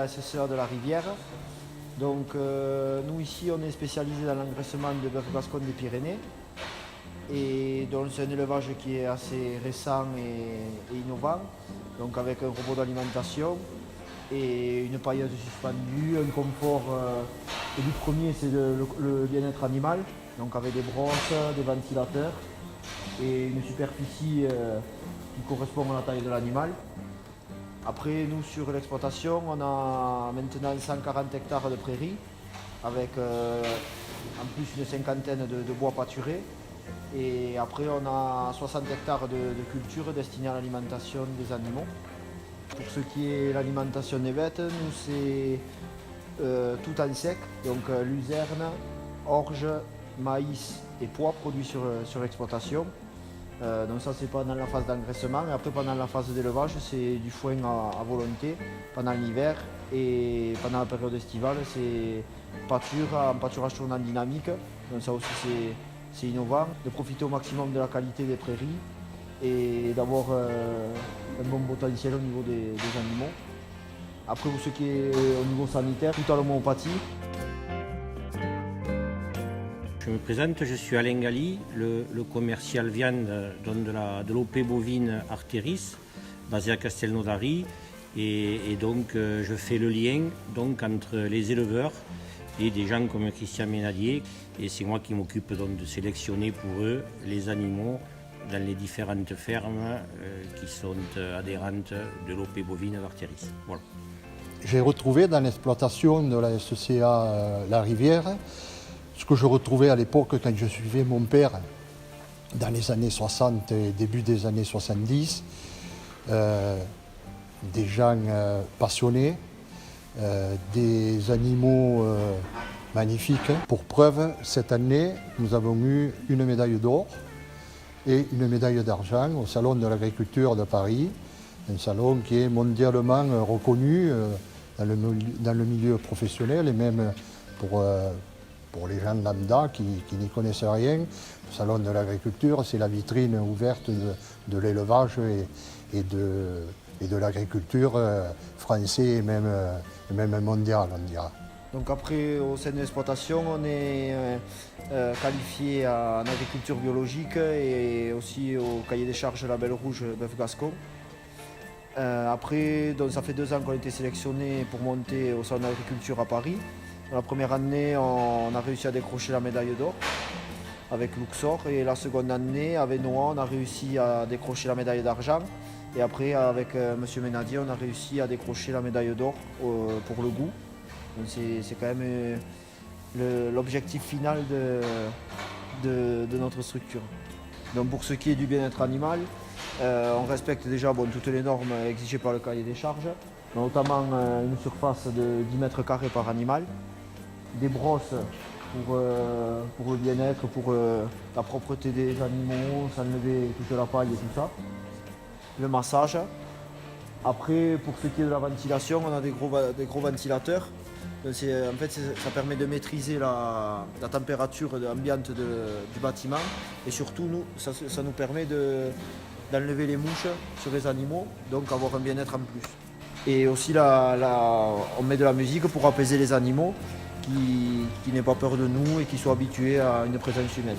la SCA de la Rivière. Donc nous ici on est spécialisé dans l'engraissement de bœuf gascon des Pyrénées. Et donc c'est un élevage qui est assez récent et innovant, donc avec un robot d'alimentation et une paillasse suspendue, un confort. Le but premier c'est le bien-être animal, donc avec des brosses, des ventilateurs et une superficie qui correspond à la taille de l'animal. Après nous sur l'exploitation on a maintenant 140 hectares de prairies avec en plus une cinquantaine de bois pâturés. Et après, on a 60 hectares de culture destinés à l'alimentation des animaux. Pour ce qui est l'alimentation des bêtes, nous c'est tout en sec, donc luzerne, orge, maïs et pois produits sur l'exploitation. Donc ça c'est pendant la phase d'engraissement, et après pendant la phase d'élevage c'est du foin à volonté pendant l'hiver, et pendant la période estivale c'est pâture en pâturage tournant dynamique. Donc ça aussi c'est innovant, de profiter au maximum de la qualité des prairies et d'avoir un bon potentiel au niveau des animaux. Après pour ce qui est au niveau sanitaire, tout à l'homéopathie. Je me présente, je suis Alain Gali, le commercial viande de l'OP bovine Artéris, basé à Castelnaudary. Et donc je fais le lien donc, entre les éleveurs et des gens comme Christian Ménadier. Et c'est moi qui m'occupe donc de sélectionner pour eux les animaux dans les différentes fermes qui sont adhérentes de l'OP bovine d'Artéris. Voilà. J'ai retrouvé dans l'exploitation de la SCA La Rivière ce que je retrouvais à l'époque quand je suivais mon père dans les années 60 et début des années 70. Des gens passionnés, des animaux magnifiques. Pour preuve, cette année, nous avons eu une médaille d'or et une médaille d'argent au Salon de l'Agriculture de Paris, un salon qui est mondialement reconnu dans le milieu professionnel et même pour les gens lambda qui n'y connaissent rien. Le Salon de l'Agriculture, c'est la vitrine ouverte de l'élevage et de l'agriculture français et même mondiale, on dira. Donc après, au sein de l'exploitation, on est qualifié en agriculture biologique et aussi au cahier des charges Label Rouge Bœuf Gascon. Après, donc ça fait 2 ans qu'on a été sélectionné pour monter au salon d'agriculture à Paris. Dans la première année, on a réussi à décrocher la médaille d'or avec Luxor, et la seconde année, avec Noah, on a réussi à décrocher la médaille d'argent. Et après, avec M. Ménadier, on a réussi à décrocher la médaille d'or pour le goût. Donc c'est quand même l'objectif final de notre structure. Donc pour ce qui est du bien-être animal, on respecte déjà toutes les normes exigées par le cahier des charges, notamment une surface de 10 mètres carrés par animal, des brosses pour le bien-être, pour la propreté des animaux, s'enlever toute la paille et tout ça, le massage. Après, pour ce qui est de la ventilation, on a des gros ventilateurs. Donc en fait, ça permet de maîtriser la température ambiante du bâtiment, et surtout ça nous permet d'enlever les mouches sur les animaux, donc avoir un bien-être en plus. Et aussi on met de la musique pour apaiser les animaux qui n'aient pas peur de nous et qui soient habitués à une présence humaine.